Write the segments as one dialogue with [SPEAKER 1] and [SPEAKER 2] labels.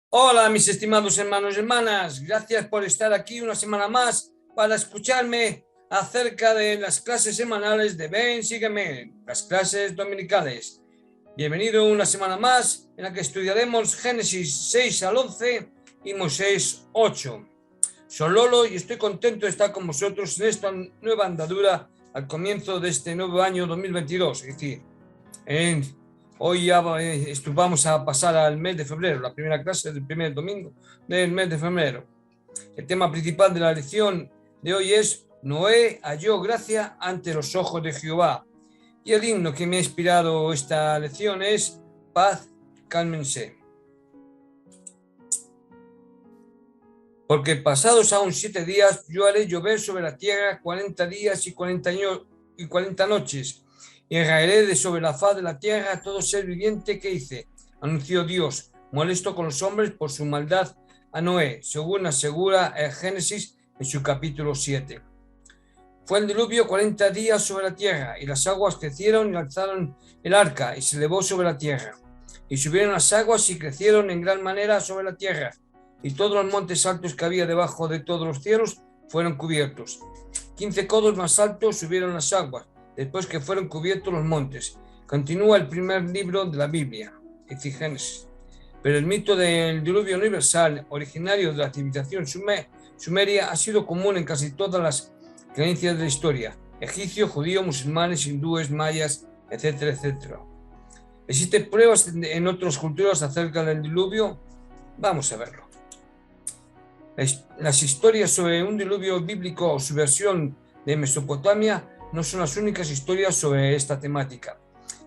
[SPEAKER 1] Hola, mis estimados hermanos y hermanas. Gracias por estar aquí una semana más para escucharme acerca de las clases semanales de Ven, Sígueme, las clases dominicales. Bienvenido una semana más en la que estudiaremos Génesis 6 al 11 y Moisés 8. Soy Lolo y estoy contento de estar con vosotros en esta nueva andadura al comienzo de este nuevo año 2022. Es decir, hoy ya vamos a pasar al mes de febrero, la primera clase del primer domingo del mes de febrero. El tema principal de la lección de hoy es Noé halló gracia ante los ojos de Jehová. Y el himno que me ha inspirado esta lección es Paz, cálmense. Porque pasados aún 7 días, yo haré llover sobre la tierra 40 días y 40 noches, y raeré de sobre la faz de la tierra todo ser viviente que hice, anunció Dios, molesto con los hombres por su maldad a Noé, según asegura el Génesis en su capítulo 7. Fue el diluvio 40 días sobre la tierra, y las aguas crecieron y alzaron el arca, y se elevó sobre la tierra. Y subieron las aguas y crecieron en gran manera sobre la tierra, y todos los montes altos que había debajo de todos los cielos fueron cubiertos. 15 codos más altos subieron las aguas, después que fueron cubiertos los montes. Continúa el primer libro de la Biblia, Génesis. Pero el mito del diluvio universal, originario de la civilización sumeria, ha sido común en casi todas las creencias de la historia: egipcios, judíos, musulmanes, hindúes, mayas, etcétera, etcétera. ¿Existen pruebas en otras culturas acerca del diluvio? Vamos a verlo. Las historias sobre un diluvio bíblico o su versión de Mesopotamia no son las únicas historias sobre esta temática.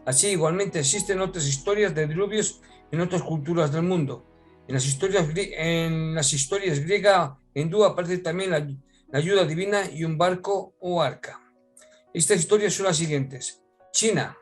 [SPEAKER 1] Así, igualmente existen otras historias de diluvios en otras culturas del mundo. En las historias griega e hindú aparece también la ayuda divina y un barco o arca. Estas historias son las siguientes. China,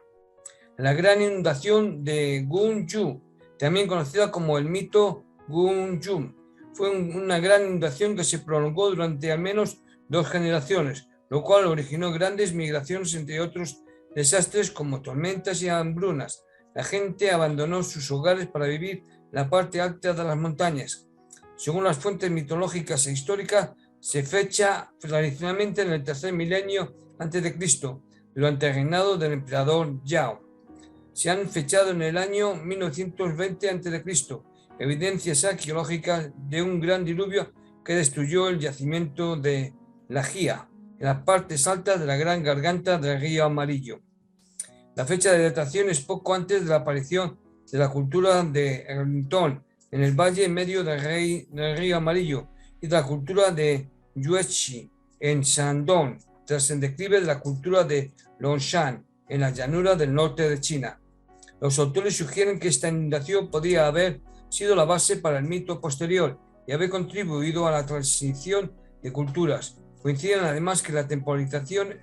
[SPEAKER 1] la gran inundación de Gunju, también conocida como el mito Gunju. Fue una gran inundación que se prolongó durante al menos 2 generaciones, lo cual originó grandes migraciones, entre otros desastres como tormentas y hambrunas. La gente abandonó sus hogares para vivir en la parte alta de las montañas. Según las fuentes mitológicas e históricas, se fecha tradicionalmente en el 3er milenio a.C., durante el reinado del emperador Yao. Se han fechado en el año 1920 a.C. evidencias arqueológicas de un gran diluvio que destruyó el yacimiento de La Gía, en las partes altas de la gran garganta del río Amarillo. La fecha de datación es poco antes de la aparición de la cultura de Erlington en el valle medio del río Amarillo y de la cultura de Yuezhi en Shandong, tras el declive de la cultura de Longshan en la llanura del norte de China. Los autores sugieren que esta inundación podría haber sido la base para el mito posterior y haber contribuido a la transición de culturas. Coinciden además que la temporalización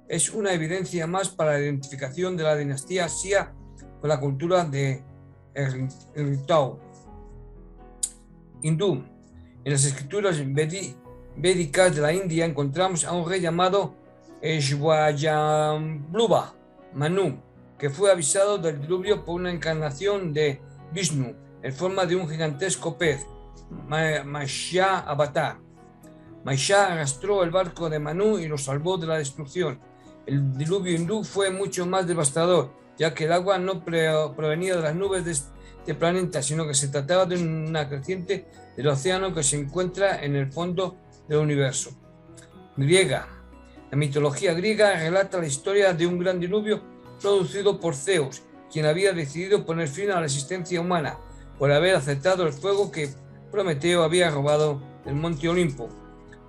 [SPEAKER 1] es una evidencia más para la identificación de la dinastía Xia con la cultura de Erlington. Hindú. En las escrituras védicas de la India encontramos a un rey llamado Swayambhuva Manu, que fue avisado del diluvio por una encarnación de Vishnu en forma de un gigantesco pez, Matsya Avatar. Matsya arrastró el barco de Manu y lo salvó de la destrucción. El diluvio hindú fue mucho más devastador, ya que el agua no provenía de las nubes de este planeta, sino que se trataba de una creciente del océano que se encuentra en el fondo del universo. Griega. La mitología griega relata la historia de un gran diluvio producido por Zeus, quien había decidido poner fin a la existencia humana por haber aceptado el fuego que Prometeo había robado del monte Olimpo.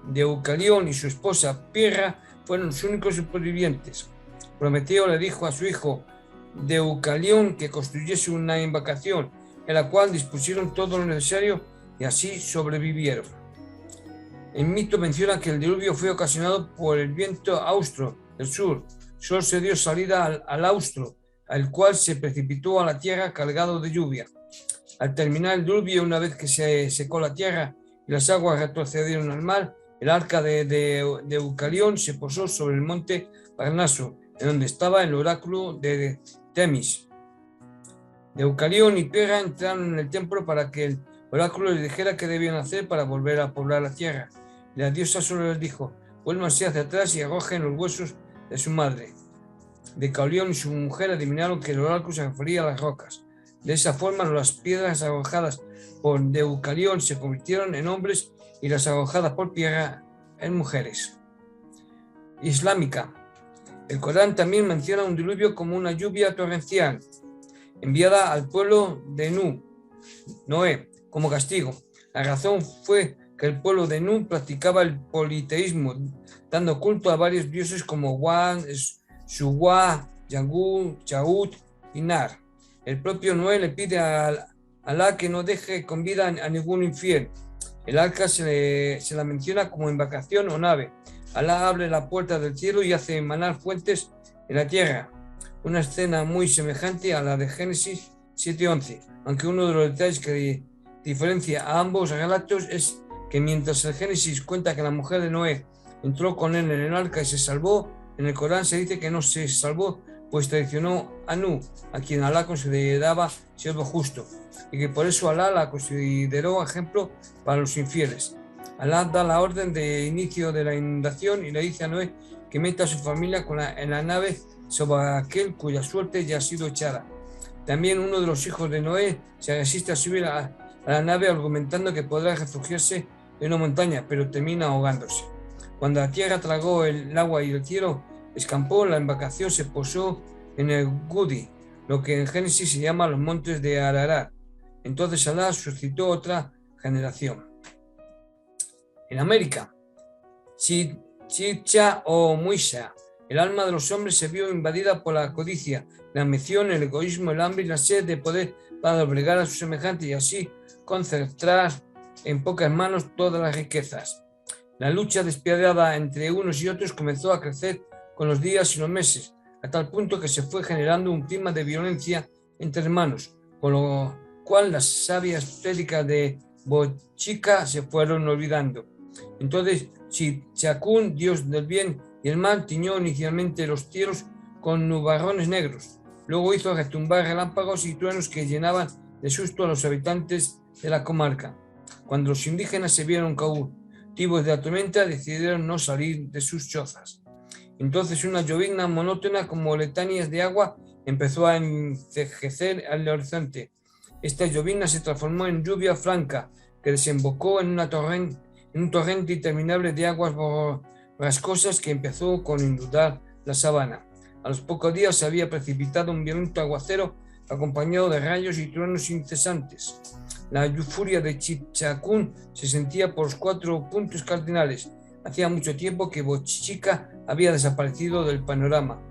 [SPEAKER 1] Deucalión y su esposa Pirra fueron los únicos supervivientes. Prometeo le dijo a su hijo Deucalión que construyese una embarcación en la cual dispusieron todo lo necesario y así sobrevivieron. El mito menciona que el diluvio fue ocasionado por el viento austro del sur. Solo se dio salida al austro, al cual se precipitó a la tierra cargado de lluvia. Al terminar el diluvio, una vez que se secó la tierra y las aguas retrocedieron al mar, el arca de Deucalión se posó sobre el monte Parnaso, en donde estaba el oráculo de Temis. Deucalión y Pirra entraron en el templo para que el oráculo les dijera qué debían hacer para volver a poblar la tierra. Y la diosa solo les dijo: vuélvanse hacia atrás y arrojen los huesos de su madre. Deucalión y su mujer adivinaron que el oráculo se refería a las rocas. De esa forma, las piedras arrojadas por Deucalión se convirtieron en hombres y las arrojadas por tierra en mujeres. Islámica. El Corán también menciona un diluvio como una lluvia torrencial enviada al pueblo de Noé, como castigo. La razón fue que el pueblo de Nuh practicaba el politeísmo, dando culto a varios dioses como Wan, Suwa, Yangu, Chaut y Nar. El propio Noé le pide a Alá que no deje con vida a ningún infiel. El arca se la menciona como embarcación o nave. Alá abre la puerta del cielo y hace emanar fuentes en la tierra. Una escena muy semejante a la de Génesis 7:11, aunque uno de los detalles que diferencia a ambos relatos es que mientras el Génesis cuenta que la mujer de Noé entró con él en el arca y se salvó, en el Corán se dice que no se salvó, pues traicionó a Nuh, a quien Alá consideraba siervo justo, y que por eso Alá la consideró ejemplo para los infieles. Alá da la orden de inicio de la inundación y le dice a Noé que meta a su familia en la nave sobre aquel cuya suerte ya ha sido echada. También uno de los hijos de Noé se resiste a subir a la nave argumentando que podrá refugiarse en una montaña, pero termina ahogándose. Cuando la tierra tragó el agua y el cielo escampó, la embarcación se posó en el Gudi, lo que en Génesis se llama los montes de Ararat. Entonces Alá suscitó otra generación. En América, Chicha o Muisha, el alma de los hombres se vio invadida por la codicia, la ambición, el egoísmo, el hambre y la sed de poder para doblegar a sus semejantes y así concentrar en pocas manos todas las riquezas. La lucha despiadada entre unos y otros comenzó a crecer con los días y los meses, a tal punto que se fue generando un clima de violencia entre hermanos, con lo cual las sabias prédicas de Bochica se fueron olvidando. Entonces Chichacún, dios del bien y el mal, tiñó inicialmente los cielos con nubarrones negros. Luego hizo retumbar relámpagos y truenos que llenaban de susto a los habitantes de la comarca. Cuando los indígenas se vieron cautivos de la tormenta, decidieron no salir de sus chozas. Entonces una llovizna monótona como letanías de agua empezó a encejecer al horizonte. Esta llovizna se transformó en lluvia franca que desembocó en un torrente interminable de aguas borrascosas que empezó con inundar la sabana. A los pocos días se había precipitado un violento aguacero acompañado de rayos y truenos incesantes. La furia de Chichacún se sentía por los 4 puntos cardinales. Hacía mucho tiempo que Bochica había desaparecido del panorama.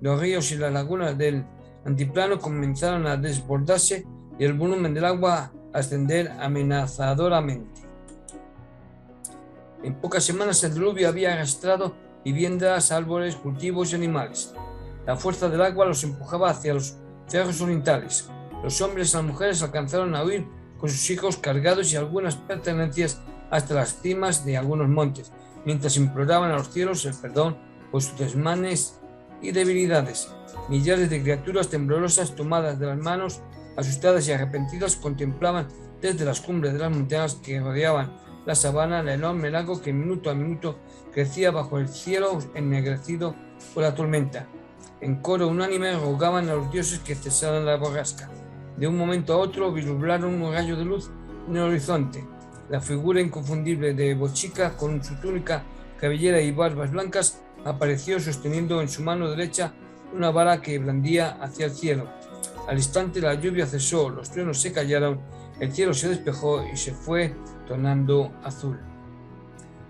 [SPEAKER 1] Los ríos y las lagunas del antiplano comenzaron a desbordarse y el volumen del agua a ascender amenazadoramente. En pocas semanas el diluvio había arrastrado viviendas, árboles, cultivos y animales. La fuerza del agua los empujaba hacia los cerros orientales. Los hombres y las mujeres alcanzaron a huir con sus hijos cargados y algunas pertenencias hasta las cimas de algunos montes, mientras imploraban a los cielos el perdón por sus desmanes y debilidades. Millares de criaturas temblorosas tomadas de las manos, asustadas y arrepentidas, contemplaban desde las cumbres de las montañas que rodeaban la sabana el enorme lago que minuto a minuto crecía bajo el cielo ennegrecido por la tormenta. En coro unánime rogaban a los dioses que cesaran la borrasca. De un momento a otro vislumbraron un rayo de luz en el horizonte. La figura inconfundible de Bochica, con su túnica, cabellera y barbas blancas, apareció sosteniendo en su mano derecha una vara que blandía hacia el cielo. Al instante la lluvia cesó, los truenos se callaron, el cielo se despejó y se fue tornando azul.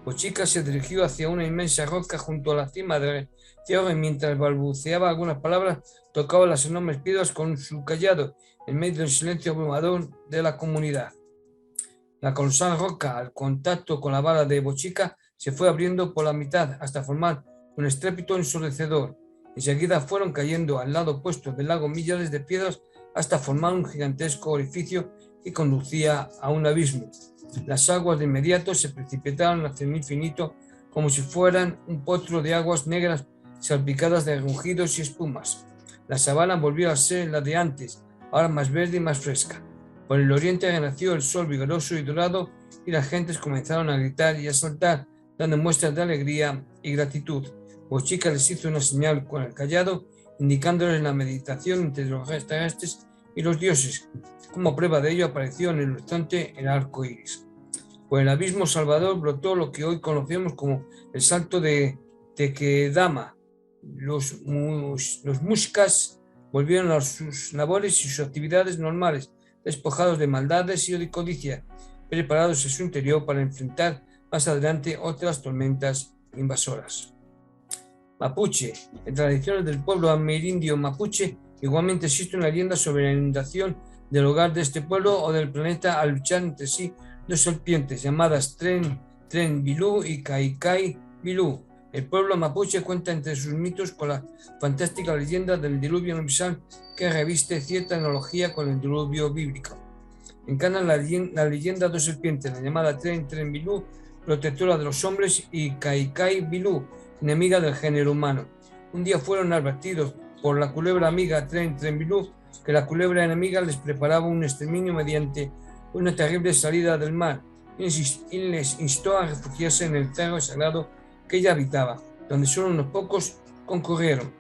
[SPEAKER 1] Bochica se dirigió hacia una inmensa roca junto a la cima del cerro y mientras balbuceaba algunas palabras, tocaba las enormes piedras con su cayado en medio del silencio abrumador de la comunidad. La colosal roca, al contacto con la vara de Bochica, se fue abriendo por la mitad hasta formar un estrépito ensordecedor. Enseguida fueron cayendo al lado opuesto del lago millares de piedras hasta formar un gigantesco orificio que conducía a un abismo. Las aguas de inmediato se precipitaron hacia el infinito como si fueran un potro de aguas negras salpicadas de rugidos y espumas. La sabana volvió a ser la de antes, ahora más verde y más fresca. Por el oriente renació el sol vigoroso y dorado, y las gentes comenzaron a gritar y a saltar, dando muestras de alegría y gratitud. Bochica les hizo una señal con el cayado, indicándoles la meditación entre los terrestres y los dioses. Como prueba de ello apareció en el horizonte el arco iris. Por el abismo salvador brotó lo que hoy conocemos como el salto de Tequendama. Los muiscas volvieron a sus labores y sus actividades normales, despojados de maldades y de codicia, preparados en su interior para enfrentar más adelante otras tormentas invasoras. Mapuche. En tradiciones del pueblo amerindio mapuche, igualmente existe una leyenda sobre la inundación del hogar de este pueblo o del planeta al luchar entre sí dos serpientes llamadas Tren Bilú y Kai Bilú. El pueblo mapuche cuenta entre sus mitos con la fantástica leyenda del diluvio universal que reviste cierta analogía con el diluvio bíblico. Encarna la leyenda dos serpientes, la llamada Tren Bilú, protectora de los hombres, y Kai Bilú, enemiga del género humano. Un día fueron advertidos por la culebra amiga Tren Bilú que la culebra enemiga les preparaba un exterminio mediante una terrible salida del mar y les instó a refugiarse en el cerro sagrado que ella habitaba, donde solo unos pocos concurrieron.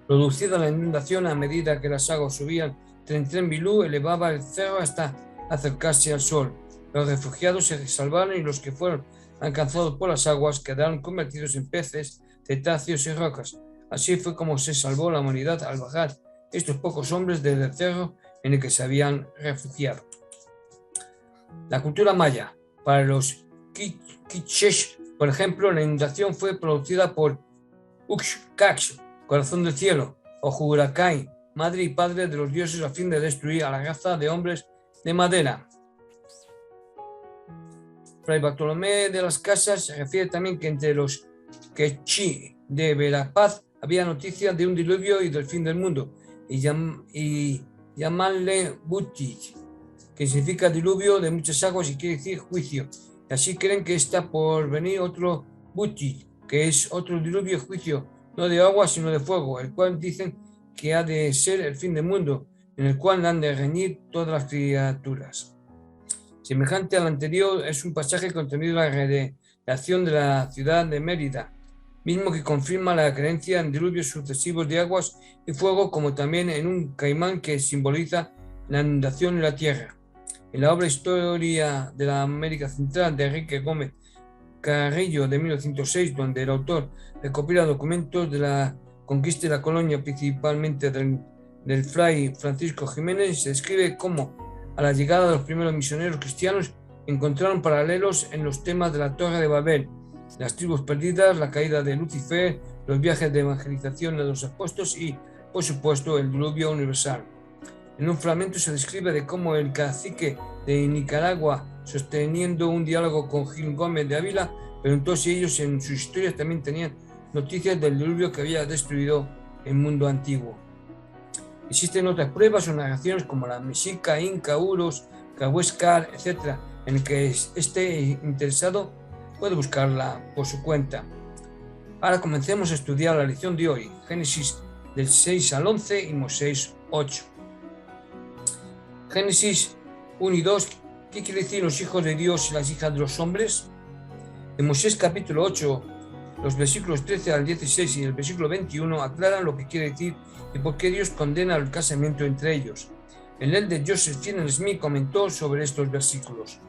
[SPEAKER 1] Producida la inundación, a medida que las aguas subían, Tren Bilú elevaba el cerro hasta acercarse al sol. Los refugiados se salvaron y los que fueron alcanzados por las aguas quedaron convertidos en peces, cetáceos y rocas. Así fue como se salvó la humanidad al bajar estos pocos hombres del cerro en el que se habían refugiado. La cultura maya. Para los quichés, por ejemplo, la inundación fue producida por Uxcax, corazón del cielo, o Juracay, madre y padre de los dioses, a fin de destruir a la raza de hombres de madera. Fray Bartolomé de las Casas se refiere también que entre los quechí de Verapaz había noticias de un diluvio y del fin del mundo, y llamanle Buti, que significa diluvio de muchas aguas y quiere decir juicio. Y así creen que está por venir otro Buti, que es otro diluvio y juicio, no de agua sino de fuego, el cual dicen que ha de ser el fin del mundo, en el cual han de reñir todas las criaturas. Semejante al anterior es un pasaje contenido en la redacción de la ciudad de Mérida, mismo que confirma la creencia en diluvios sucesivos de aguas y fuego, como también en un caimán que simboliza la inundación en la tierra. En la obra Historia de la América Central de Enrique Gómez Carrillo de 1906, donde el autor recopila documentos de la conquista de la colonia, principalmente del fray Francisco Jiménez, se describe cómo, a la llegada de los primeros misioneros cristianos, encontraron paralelos en los temas de la Torre de Babel, las tribus perdidas, la caída de Lucifer, los viajes de evangelización de los apóstoles y, por supuesto, el diluvio universal. En un fragmento se describe de cómo el cacique de Nicaragua, sosteniendo un diálogo con Gil Gómez de Ávila, preguntó si ellos en sus historias también tenían noticias del diluvio que había destruido el mundo antiguo. Existen otras pruebas o narraciones como la mexica, inca, uros, cahuéscar, etc., en el que esté interesado puede buscarla por su cuenta. Ahora comencemos a estudiar la lección de hoy, Génesis del 6 al 11 y Moisés 8. Génesis 1 y 2, ¿qué quiere decir los hijos de Dios y las hijas de los hombres? En Moisés capítulo 8, los versículos 13 al 16 y el versículo 21 aclaran lo que quiere decir y por qué Dios condena el casamiento entre ellos. El elder Joseph Finney Smith comentó sobre estos versículos.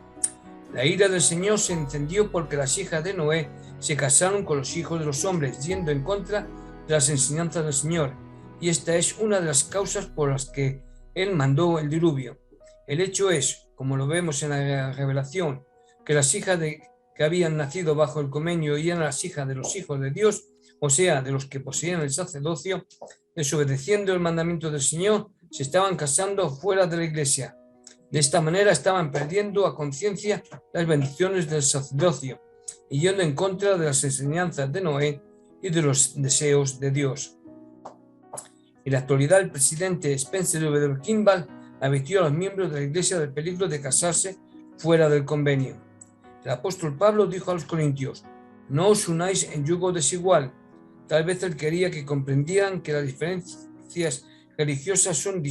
[SPEAKER 1] La ira del Señor se encendió porque las hijas de Noé se casaron con los hijos de los hombres, yendo en contra de las enseñanzas del Señor, y esta es una de las causas por las que Él mandó el diluvio. El hecho es, como lo vemos en la revelación, que las hijas que habían nacido bajo el convenio y eran las hijas de los hijos de Dios, o sea, de los que poseían el sacerdocio, desobedeciendo el mandamiento del Señor, se estaban casando fuera de la iglesia. De esta manera estaban perdiendo a conciencia las bendiciones del sacerdocio y yendo en contra de las enseñanzas de Noé y de los deseos de Dios. En la actualidad, el presidente Spencer W. Kimball advirtió a los miembros de la iglesia del peligro de casarse fuera del convenio. El apóstol Pablo dijo a los corintios: no os unáis en yugo desigual. Tal vez él quería que comprendieran que las diferencias religiosas son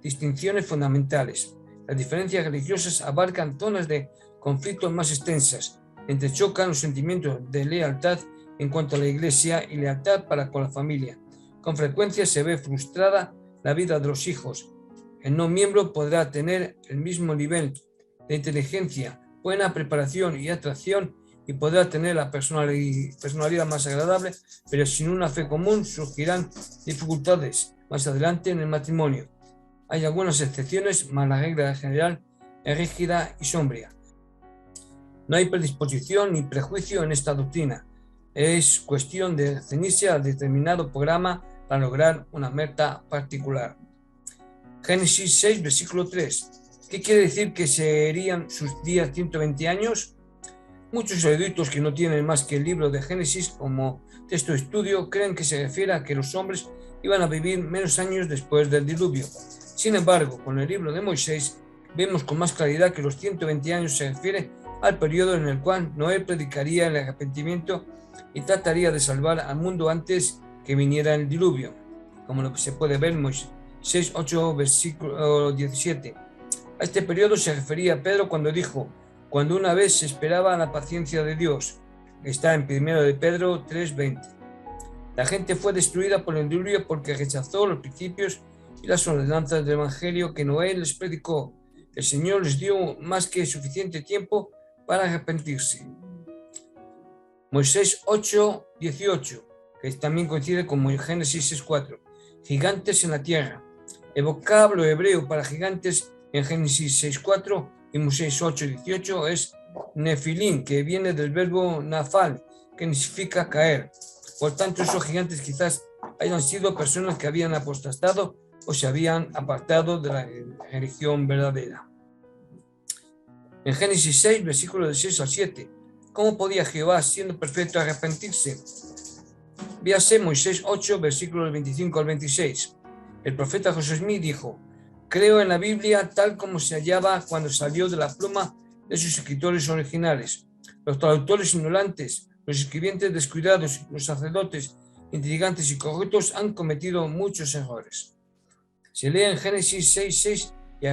[SPEAKER 1] distinciones fundamentales. Las diferencias religiosas abarcan zonas de conflictos más extensas, entrechocan los sentimientos de lealtad en cuanto a la Iglesia y lealtad para con la familia. Con frecuencia se ve frustrada la vida de los hijos. El no miembro podrá tener el mismo nivel de inteligencia, buena preparación y atracción y podrá tener la personalidad más agradable, pero sin una fe común surgirán dificultades más adelante en el matrimonio. Hay algunas excepciones, mas la regla general es rígida y sombría. No hay predisposición ni prejuicio en esta doctrina. Es cuestión de ceñirse a determinado programa para lograr una meta particular. Génesis 6, versículo 3. ¿Qué quiere decir que serían sus días 120 años? Muchos eruditos que no tienen más que el libro de Génesis como texto de estudio creen que se refiere a que los hombres iban a vivir menos años después del diluvio. Sin embargo, con el libro de Moisés vemos con más claridad que los 120 años se refiere al periodo en el cual Noé predicaría el arrepentimiento y trataría de salvar al mundo antes que viniera el diluvio, como lo que se puede ver en Moisés 8, versículo 17. A este periodo se refería Pedro cuando dijo: cuando una vez se esperaba la paciencia de Dios. Está en 1 de Pedro 3:20. La gente fue destruida por el diluvio porque rechazó los principios y las ordenanzas del Evangelio que Noé les predicó. El Señor les dio más que suficiente tiempo para arrepentirse. Moisés 8:18, que también coincide con Génesis 6:4. Gigantes en la tierra. El vocablo hebreo para gigantes en Génesis 6:4 y Moisés 8:18 es Nefilim, que viene del verbo nafal, que significa caer. Por tanto, esos gigantes quizás hayan sido personas que habían apostatado o se habían apartado de la religión verdadera. En Génesis 6, versículos de 6 al 7, ¿cómo podía Jehová, siendo perfecto, arrepentirse? Véase Moisés 8, versículos 25 al 26. El profeta José Smith dijo: creo en la Biblia tal como se hallaba cuando salió de la pluma de sus escritores originales. Los traductores ignorantes, los escribientes descuidados, los sacerdotes intrigantes y corruptos han cometido muchos errores. Se lee en Génesis 6:6 y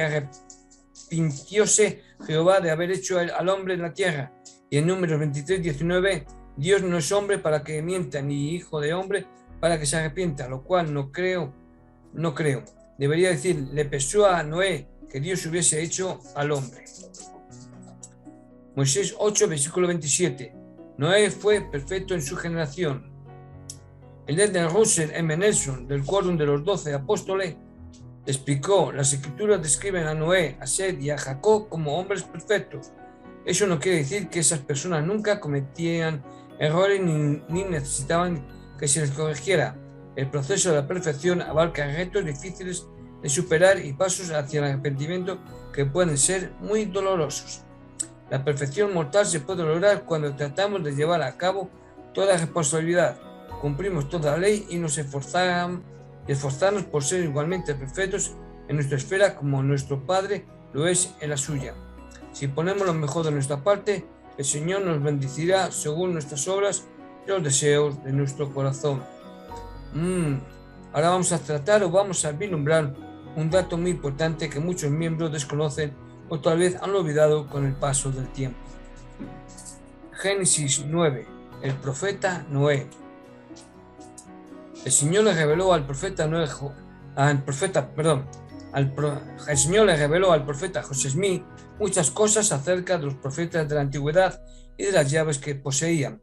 [SPEAKER 1] arrepintióse Jehová de haber hecho al hombre en la tierra. Y en Números 23:19, Dios no es hombre para que mienta, ni hijo de hombre para que se arrepienta, lo cual no creo. Debería decir, le pesó a Noé que Dios hubiese hecho al hombre. Moisés 8, versículo 27. Noé fue perfecto en su generación. El de Russell M. Nelson, del Quórum de los 12 Apóstoles, explicó: las escrituras describen a Noé, a Seth y a Jacob como hombres perfectos. Eso no quiere decir que esas personas nunca cometían errores ni necesitaban que se les corrigiera. El proceso de la perfección abarca retos difíciles de superar y pasos hacia el arrepentimiento que pueden ser muy dolorosos. La perfección mortal se puede lograr cuando tratamos de llevar a cabo toda responsabilidad, cumplimos toda la ley y nos esforzamos por ser igualmente perfectos en nuestra esfera como nuestro Padre lo es en la suya. Si ponemos lo mejor de nuestra parte, el Señor nos bendecirá según nuestras obras y los deseos de nuestro corazón. Ahora vamos a vislumbrar un dato muy importante que muchos miembros desconocen o tal vez han olvidado con el paso del tiempo. Génesis 9. El profeta Noé. El Señor le reveló al profeta José Smith muchas cosas acerca de los profetas de la antigüedad y de las llaves que poseían.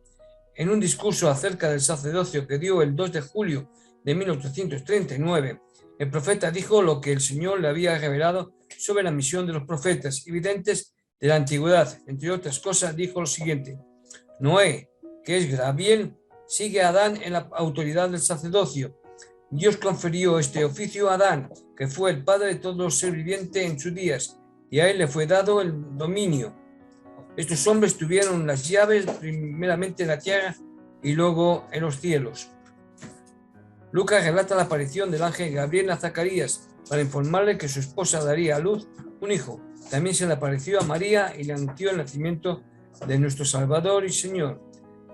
[SPEAKER 1] En un discurso acerca del sacerdocio que dio el 2 de julio de 1839, el profeta dijo lo que el Señor le había revelado sobre la misión de los profetas y videntes de la antigüedad. Entre otras cosas, dijo lo siguiente: Noé, que es Gabriel, sigue a Adán en la autoridad del sacerdocio. Dios confirió este oficio a Adán, que fue el padre de todo ser viviente en sus días, y a él le fue dado el dominio. Estos hombres tuvieron las llaves primeramente en la tierra y luego en los cielos. Lucas relata la aparición del ángel Gabriel a Zacarías para informarle que su esposa daría a luz un hijo. También se le apareció a María y le anunció el nacimiento de nuestro Salvador y Señor.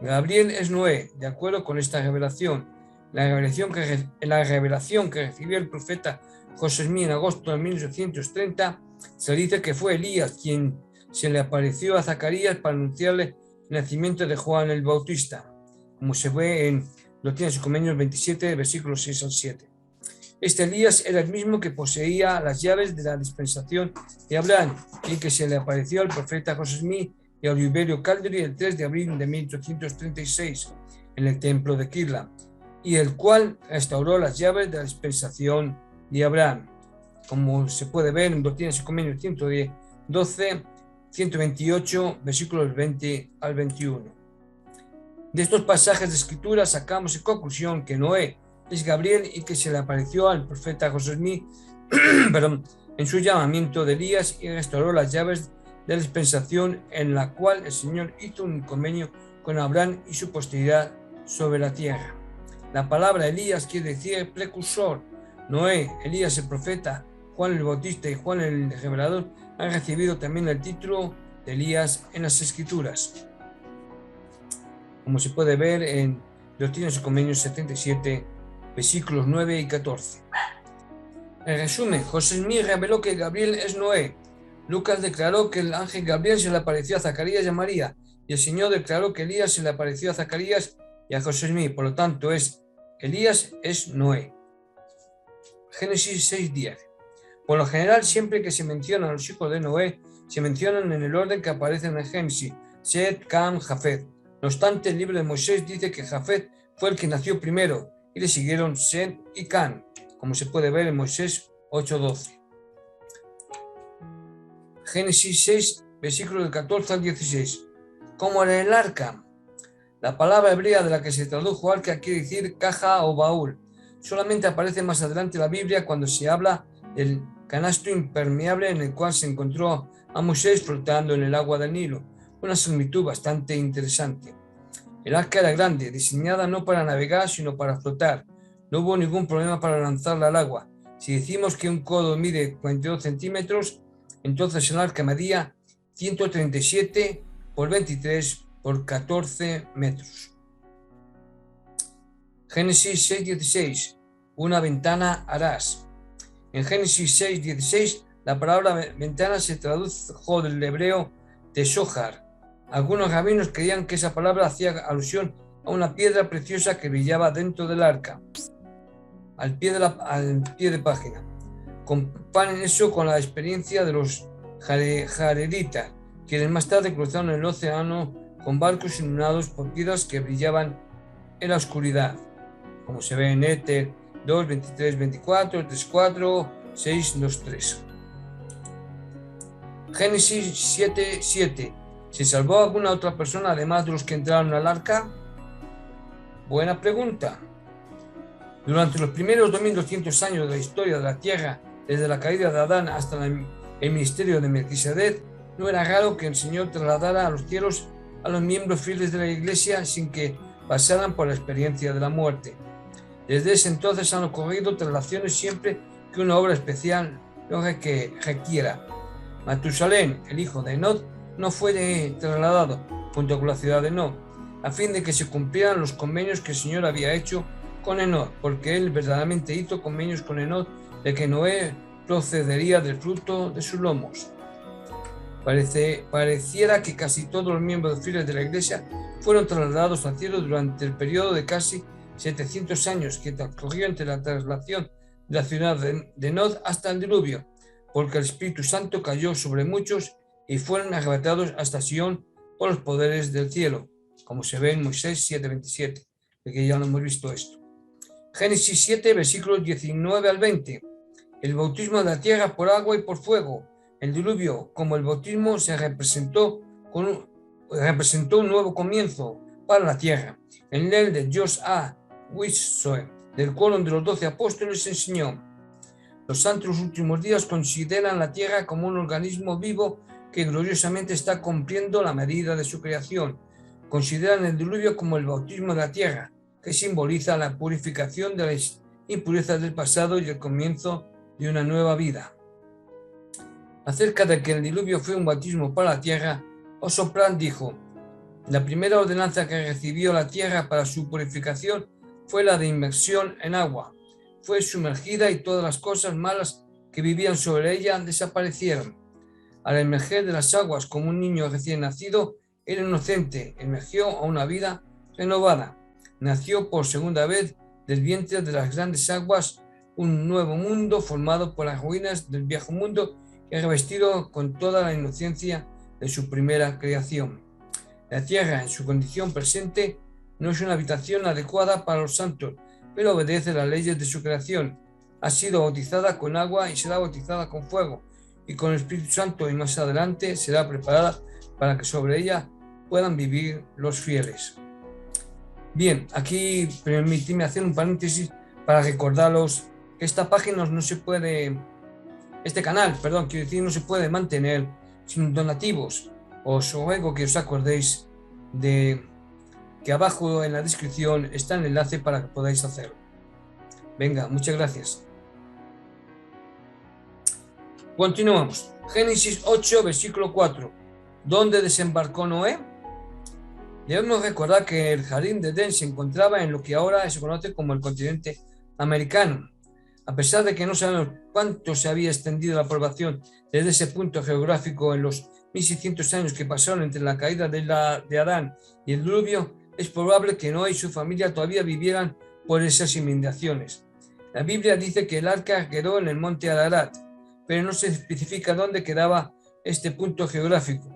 [SPEAKER 1] Gabriel es Noé, de acuerdo con esta revelación. la revelación que recibió el profeta José Smith en agosto de 1830, se dice que fue Elías quien se le apareció a Zacarías para anunciarle el nacimiento de Juan el Bautista, como se ve en Doctrinas y Convenios 27, versículos 6 al 7. Este Elías era el mismo que poseía las llaves de la dispensación de Abraham y que se le apareció al profeta José Smith y a Oliverio Calderi el 3 de abril de 1836 en el templo de Kirla, y el cual restauró las llaves de la dispensación de Abraham, como se puede ver en Doctrinas y Convenios 112, 128, versículos 20 al 21. De estos pasajes de escritura sacamos en conclusión que Noé es Gabriel y que se le apareció al profeta José Smith en su llamamiento de Elías y restauró las llaves de la dispensación en la cual el Señor hizo un convenio con Abraham y su posteridad sobre la tierra. La palabra Elías quiere decir precursor. Noé, Elías el profeta, Juan el Bautista y Juan el Revelador han recibido también el título de Elías en las Escrituras, como se puede ver en Doctrinas y Convenios 77, versículos 9 y 14. En resumen, José Smith reveló que Gabriel es Noé. Lucas declaró que el ángel Gabriel se le apareció a Zacarías y a María, y el Señor declaró que Elías se le apareció a Zacarías y a José Smith. Por lo tanto, Elías es Noé. Génesis 6:10. Por lo general, siempre que se mencionan los hijos de Noé, se mencionan en el orden que aparecen en Génesis: Set, Cam, Jafet. No obstante, el libro de Moisés dice que Jafet fue el que nació primero, y le siguieron Set y Cam, como se puede ver en Moisés 8:12. Génesis 6, versículos del 14 al 16. ¿Cómo era el arca? La palabra hebrea de la que se tradujo arca quiere decir caja o baúl. Solamente aparece más adelante en la Biblia cuando se habla del canasto impermeable en el cual se encontró a Moisés flotando en el agua del Nilo. Una similitud bastante interesante. El arca era grande, diseñada no para navegar, sino para flotar. No hubo ningún problema para lanzarla al agua. Si decimos que un codo mide 42 centímetros, entonces el arca medía 137 por 23 por 14 metros. Génesis 6:16. Una ventana harás. En Génesis 6:16, la palabra ventana se tradujo del hebreo tesojar. Algunos rabinos creían que esa palabra hacía alusión a una piedra preciosa que brillaba dentro del arca, al pie de página. Comparen eso con la experiencia de los jareditas, quienes más tarde cruzaron el océano con barcos iluminados por piedras que brillaban en la oscuridad, como se ve en Éter 2, 23, 24, 3, 4, 6, 2, 3. Génesis 7, 7. ¿Se salvó alguna otra persona además de los que entraron al arca? Buena pregunta. Durante los primeros 2200 años de la historia de la tierra, desde la caída de Adán hasta el ministerio de Melquisedec, no era raro que el Señor trasladara a los cielos a los miembros fieles de la Iglesia sin que pasaran por la experiencia de la muerte. Desde ese entonces han ocurrido traslaciones siempre que una obra especial lo requiera. Matusalén, el hijo de Enoc, no fue trasladado junto con la ciudad de Enoc, a fin de que se cumplieran los convenios que el Señor había hecho con Enoc, porque él verdaderamente hizo convenios con Enoc de que Noé procedería del fruto de sus lomos. Pareciera que casi todos los miembros fieles de la Iglesia fueron trasladados al cielo durante el periodo de casi 700 años que transcurrió entre la traslación de la ciudad de Enoc hasta el diluvio, porque el Espíritu Santo cayó sobre muchos y fueron arrebatados hasta Sion por los poderes del cielo, como se ve en Moisés 7:27, de que ya lo hemos visto esto. Génesis 7, versículos 19 al 20. El bautismo de la tierra por agua y por fuego. El diluvio, como el bautismo, se representó un nuevo comienzo para la tierra. En el de Josh A. Wissoe, del cual uno de los 12 apóstoles enseñó. Los santos últimos días consideran la tierra como un organismo vivo que gloriosamente está cumpliendo la medida de su creación. Consideran el diluvio como el bautismo de la tierra, que simboliza la purificación de las impurezas del pasado y el comienzo de una nueva vida. Acerca de que el diluvio fue un bautismo para la tierra, Osoplan dijo: la primera ordenanza que recibió la tierra para su purificación fue la de inmersión en agua. Fue sumergida y todas las cosas malas que vivían sobre ella desaparecieron. Al emerger de las aguas como un niño recién nacido, era inocente, emergió a una vida renovada. Nació por segunda vez del vientre de las grandes aguas, un nuevo mundo formado por las ruinas del viejo mundo y revestido con toda la inocencia de su primera creación. La tierra, en su condición presente, no es una habitación adecuada para los santos, pero obedece las leyes de su creación. Ha sido bautizada con agua y será bautizada con fuego, y con el Espíritu Santo, y más adelante será preparada para que sobre ella puedan vivir los fieles. Bien, aquí permíteme hacer un paréntesis para recordaros que esta página no se puede, este canal, perdón, quiero decir, no se puede mantener sin donativos. Os ruego que os acordéis de que abajo en la descripción está el enlace para que podáis hacerlo. Venga, muchas gracias. Continuamos. Génesis 8, versículo 4. ¿Dónde desembarcó Noé? Debemos recordar que el jardín de Edén se encontraba en lo que ahora se conoce como el continente americano. A pesar de que no sabemos cuánto se había extendido la población desde ese punto geográfico en los 1600 años que pasaron entre la caída de Adán y el diluvio, es probable que Noé y su familia todavía vivieran por esas inmediaciones. La Biblia dice que el arca quedó en el monte Ararat, pero no se especifica dónde quedaba este punto geográfico.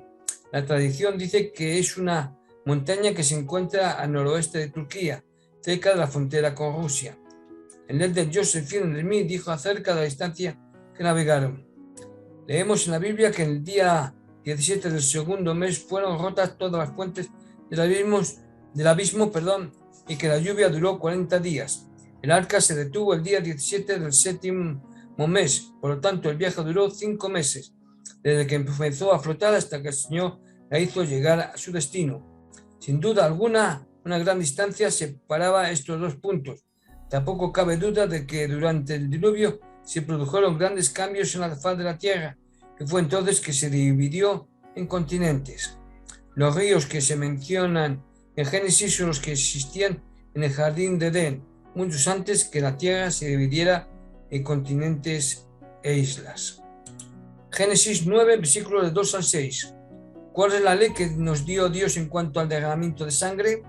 [SPEAKER 1] La tradición dice que es una montaña que se encuentra al noroeste de Turquía, cerca de la frontera con Rusia. El líder Joseph Fielding dijo acerca de la distancia que navegaron. Leemos en la Biblia que en el día 17 del segundo mes fueron rotas todas las fuentes del abismo, y que la lluvia duró 40 días. El arca se detuvo el día 17 del séptimo mes, por lo tanto el viaje duró 5 meses, desde que empezó a flotar hasta que el Señor la hizo llegar a su destino. Sin duda alguna, una gran distancia separaba estos dos puntos. Tampoco cabe duda de que durante el diluvio se produjeron grandes cambios en la faz de la tierra, que fue entonces que se dividió en continentes. Los ríos que se mencionan en Génesis son los que existían en el jardín de Edén, muchos antes que la tierra se dividiera en continentes e islas. Génesis 9, versículos de 2 al 6. ¿Cuál es la ley que nos dio Dios en cuanto al derramamiento de sangre?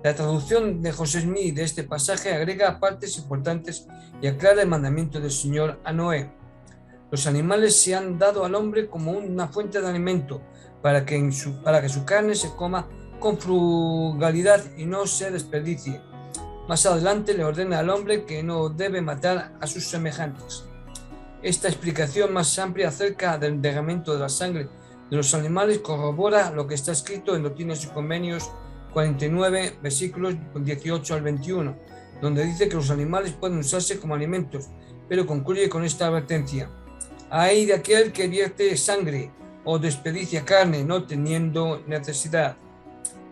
[SPEAKER 1] La traducción de José Smith de este pasaje agrega partes importantes y aclara el mandamiento del Señor a Noé. Los animales se han dado al hombre como una fuente de alimento para que su carne se coma con frugalidad y no se desperdicie. Más adelante le ordena al hombre que no debe matar a sus semejantes. Esta explicación más amplia acerca del derramamiento de la sangre de los animales corrobora lo que está escrito en Doctrinas y Convenios 49, versículos 18 al 21, donde dice que los animales pueden usarse como alimentos, pero concluye con esta advertencia: ay de aquel que vierte sangre o desperdicia carne no teniendo necesidad.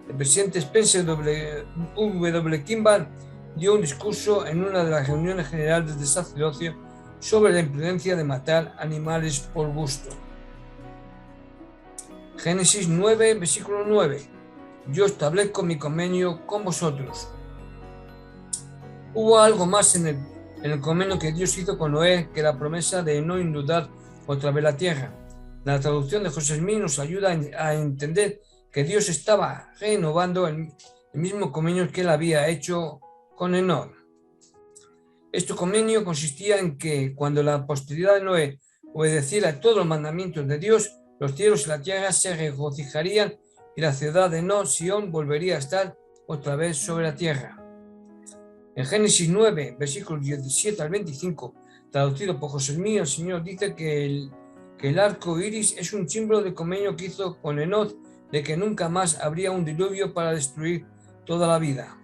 [SPEAKER 1] El presidente Spencer W. Kimball dio un discurso en una de las reuniones generales del sacerdocio sobre la imprudencia de matar animales por gusto. Génesis 9, versículo 9. Yo establezco mi convenio con vosotros. Hubo algo más en el convenio que Dios hizo con Noé que la promesa de no inundar otra vez la tierra. La traducción de José Smith nos ayuda a entender que Dios estaba renovando el mismo convenio que él había hecho con Enoc. Este convenio consistía en que cuando la posteridad de Noé obedeciera a todos los mandamientos de Dios, los cielos y la tierra se regocijarían y la ciudad de Enoc, Sión, volvería a estar otra vez sobre la tierra. En Génesis 9, versículos 17 al 25, traducido por José Smith, el Señor dice que el arco iris es un símbolo del convenio que hizo con Enoc de que nunca más habría un diluvio para destruir toda la vida.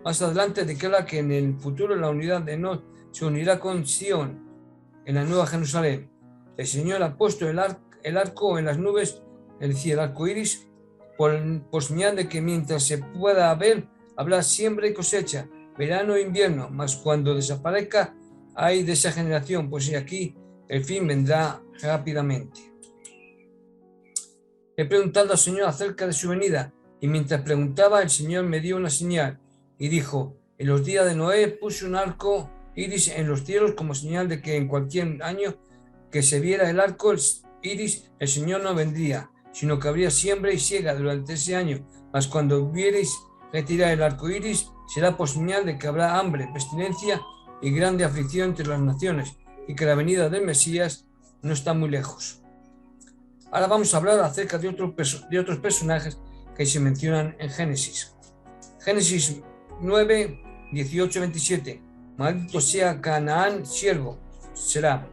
[SPEAKER 1] Más adelante declara que en el futuro la unidad de Enoc se unirá con Sión en la Nueva Jerusalén. El Señor ha puesto el arco en las nubes, es decir, el arco iris, por señal de que mientras se pueda ver, habrá siembra y cosecha, verano e invierno, mas cuando desaparezca, hay de esa generación, pues aquí el fin vendrá rápidamente. He preguntado al Señor acerca de su venida, y mientras preguntaba, el Señor me dio una señal y dijo: En los días de Noé puso un arco iris en los cielos como señal de que en cualquier año que se viera el arco iris, el Señor no vendría, sino que habría siembra y siega durante ese año. Mas cuando viereis retirar el arco iris, será por señal de que habrá hambre, pestilencia y grande aflicción entre las naciones, y que la venida del Mesías no está muy lejos. Ahora vamos a hablar acerca de otros personajes que se mencionan en Génesis. Génesis 9, 18, 27. Maldito sea Canaán, siervo, será.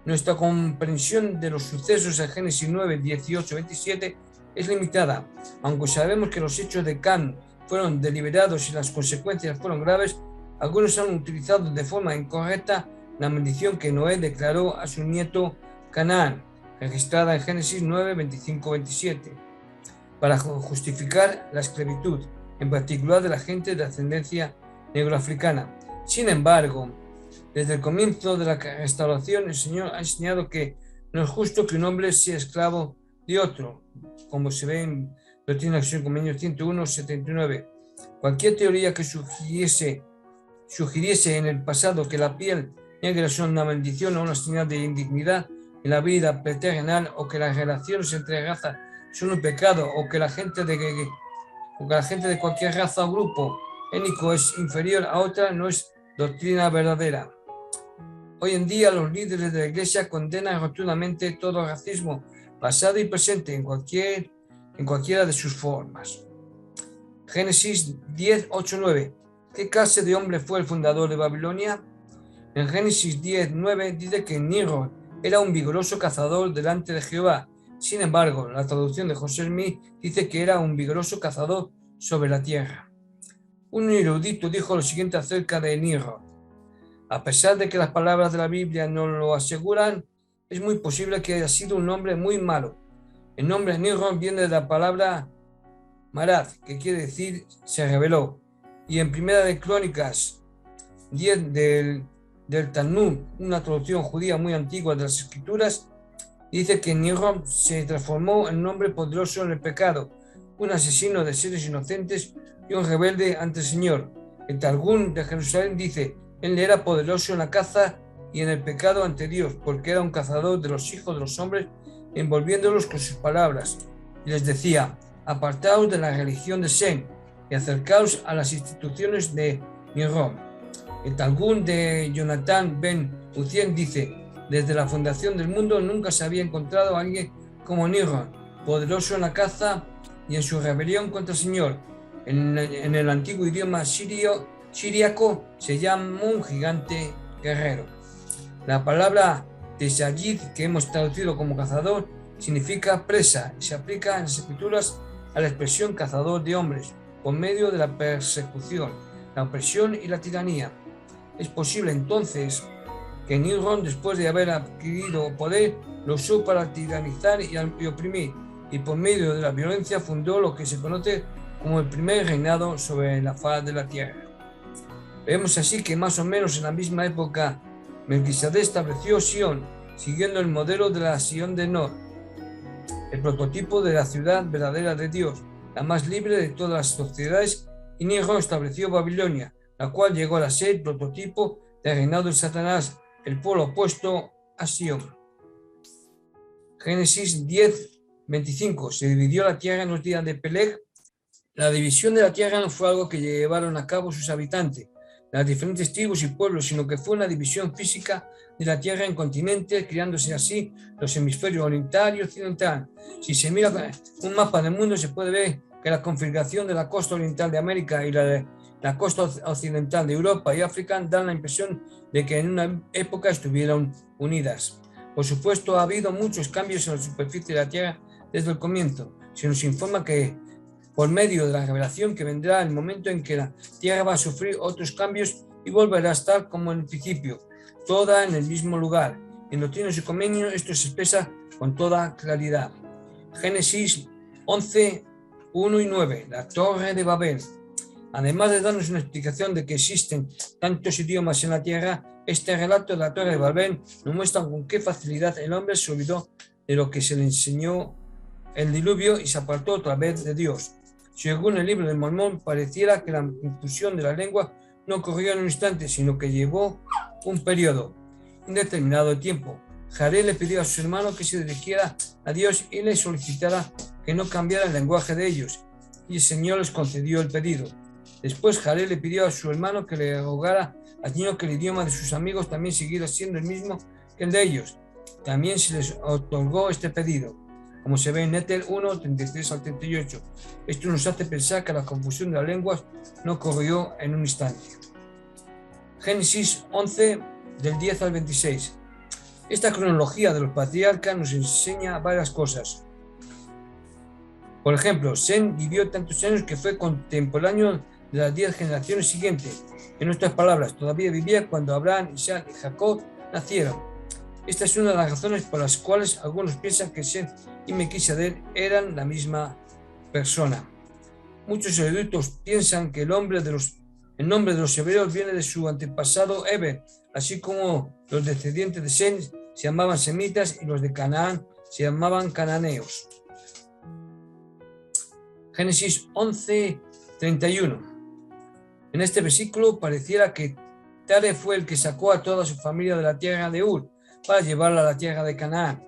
[SPEAKER 1] Nuestra comprensión de los sucesos en Génesis 9, 18, 27 es limitada, aunque sabemos que los hechos de Can fueron deliberados y las consecuencias fueron graves. Algunos han utilizado de forma incorrecta la maldición que Noé declaró a su nieto Canaán, registrada en Génesis 9, 25, 27, para justificar la esclavitud, en particular de la gente de ascendencia negroafricana. Sin embargo, desde el comienzo de la restauración, el Señor ha enseñado que no es justo que un hombre sea esclavo de otro, como se ve en Doctrina y Acción Convenio 101, 79. Cualquier teoría que sugiriese en el pasado que la piel negra es una maldición o una señal de indignidad en la vida preterrenal, o que las relaciones entre razas son un pecado, o que la gente de cualquier raza o grupo étnico es inferior a otra, no es doctrina verdadera. Hoy en día los líderes de la Iglesia condenan rotundamente todo racismo, pasado y presente, en cualquiera de sus formas. Génesis 10, 8, 9. ¿Qué clase de hombre fue el fundador de Babilonia? En Génesis 10, 9 dice que Nimrod era un vigoroso cazador delante de Jehová. Sin embargo, la traducción de José Smith dice que era un vigoroso cazador sobre la tierra. Un erudito dijo lo siguiente acerca de Nimrod: a pesar de que las palabras de la Biblia no lo aseguran, es muy posible que haya sido un hombre muy malo. El nombre Nimrod viene de la palabra Marad, que quiere decir se rebeló. Y en Primera de Crónicas 10 del Talmud, una traducción judía muy antigua de las Escrituras, dice que Nimrod se transformó en un hombre poderoso en el pecado, un asesino de seres inocentes y un rebelde ante el Señor. El Targum de Jerusalén dice: él era poderoso en la caza y en el pecado ante Dios, porque era un cazador de los hijos de los hombres, envolviéndolos con sus palabras. Y les decía: apartaos de la religión de Sem y acercaos a las instituciones de Nimrod. El Targum de Jonathan ben Uzziel dice: desde la fundación del mundo nunca se había encontrado a alguien como Nimrod, poderoso en la caza y en su rebelión contra el Señor. En el antiguo idioma siríaco se llama un gigante guerrero. La palabra Teshayid, que hemos traducido como cazador, significa presa y se aplica en las Escrituras a la expresión cazador de hombres, por medio de la persecución, la opresión y la tiranía. Es posible entonces que Nimrod, después de haber adquirido poder, lo usó para tiranizar y oprimir, y por medio de la violencia fundó lo que se conoce como el primer reinado sobre la faz de la tierra. Vemos así que más o menos en la misma época Melquisedec estableció Sion, siguiendo el modelo de la Sion de Nod, el prototipo de la ciudad verdadera de Dios, la más libre de todas las sociedades, y Nimrod estableció Babilonia, la cual llegó a ser el prototipo del reinado de Satanás, el polo opuesto a Sion. Génesis 10, 25. Se dividió la tierra en los días de Peleg. La división de la tierra no fue algo que llevaron a cabo sus habitantes, las diferentes tribus y pueblos, sino que fue una división física de la tierra en continentes, creándose así los hemisferios oriental y occidental. Si se mira un mapa del mundo, se puede ver que la configuración de la costa oriental de América y la costa occidental de Europa y África dan la impresión de que en una época estuvieron unidas. Por supuesto, ha habido muchos cambios en la superficie de la tierra desde el comienzo. Se nos informa que por medio de la revelación que vendrá el momento en que la tierra va a sufrir otros cambios y volverá a estar como en el principio, toda en el mismo lugar. En Doctrina y Convenio esto se expresa con toda claridad. Génesis 11, 1 y 9, la Torre de Babel. Además de darnos una explicación de que existen tantos idiomas en la tierra, este relato de la Torre de Babel nos muestra con qué facilidad el hombre se olvidó de lo que se le enseñó el diluvio y se apartó otra vez de Dios. Según el libro de Mormón, pareciera que la infusión de la lengua no ocurrió en un instante, sino que llevó un periodo indeterminado de tiempo. Jareb le pidió a su hermano que se dirigiera a Dios y le solicitara que no cambiara el lenguaje de ellos, y el Señor les concedió el pedido. Después Jareb le pidió a su hermano que le rogara al Señor que el idioma de sus amigos también siguiera siendo el mismo que el de ellos. También se les otorgó este pedido, como se ve en Éter 1, 33 al 38. Esto nos hace pensar que la confusión de las lenguas no ocurrió en un instante. Génesis 11, del 10 al 26. Esta cronología de los patriarcas nos enseña varias cosas. Por ejemplo, Sem vivió tantos años que fue contemporáneo de las 10 generaciones siguientes. En otras palabras, todavía vivía cuando Abraham, Isaac y Jacob nacieron. Esta es una de las razones por las cuales algunos piensan que Sem y Melquisedec eran la misma persona. Muchos eruditos piensan que el nombre de los hebreos viene de su antepasado Eber, así como los descendientes de Sem se llamaban semitas y los de Canaán se llamaban cananeos. Génesis 11, 31. En este versículo pareciera que Tare fue el que sacó a toda su familia de la tierra de Ur para llevarla a la tierra de Canaán.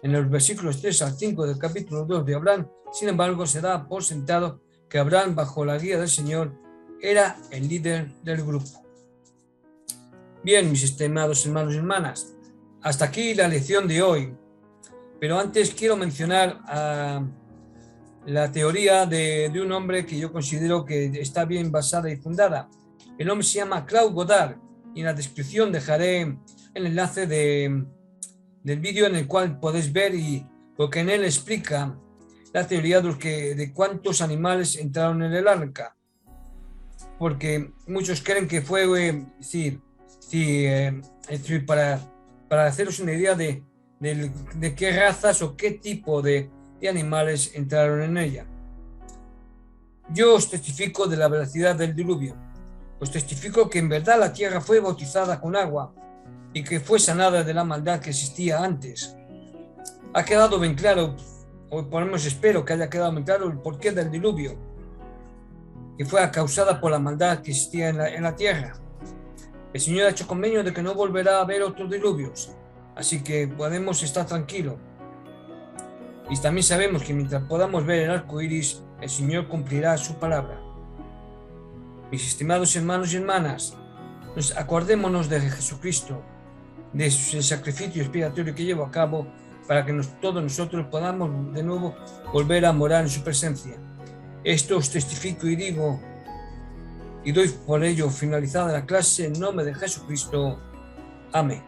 [SPEAKER 1] En los versículos 3 al 5 del capítulo 2 de Abraham, sin embargo, se da por sentado que Abraham, bajo la guía del Señor, era el líder del grupo. Bien, mis estimados hermanos y hermanas, hasta aquí la lección de hoy. Pero antes quiero mencionar la teoría de un hombre que yo considero que está bien basada y fundada. El hombre se llama Claude Godard, y en la descripción dejaré el enlace del vídeo en el cual podéis ver porque en él explica la teoría de cuántos animales entraron en el arca. Porque muchos creen que fue, para haceros una idea de qué razas o qué tipo de animales entraron en ella. Yo os testifico de la veracidad del diluvio. Os testifico que en verdad la tierra fue bautizada con agua y que fue sanada de la maldad que existía antes. Ha quedado bien claro, o por lo menos espero que haya quedado bien claro el porqué del diluvio, que fue causada por la maldad que existía en la tierra. El Señor ha hecho convenio de que no volverá a haber otros diluvios, así que podemos estar tranquilos. Y también sabemos que mientras podamos ver el arco iris, el Señor cumplirá su palabra. Mis estimados hermanos y hermanas, acordémonos de Jesucristo, de su sacrificio expiatorio que llevó a cabo para que todos nosotros podamos de nuevo volver a morar en su presencia. Esto os testifico y digo, y doy por ello finalizada la clase en nombre de Jesucristo. Amén.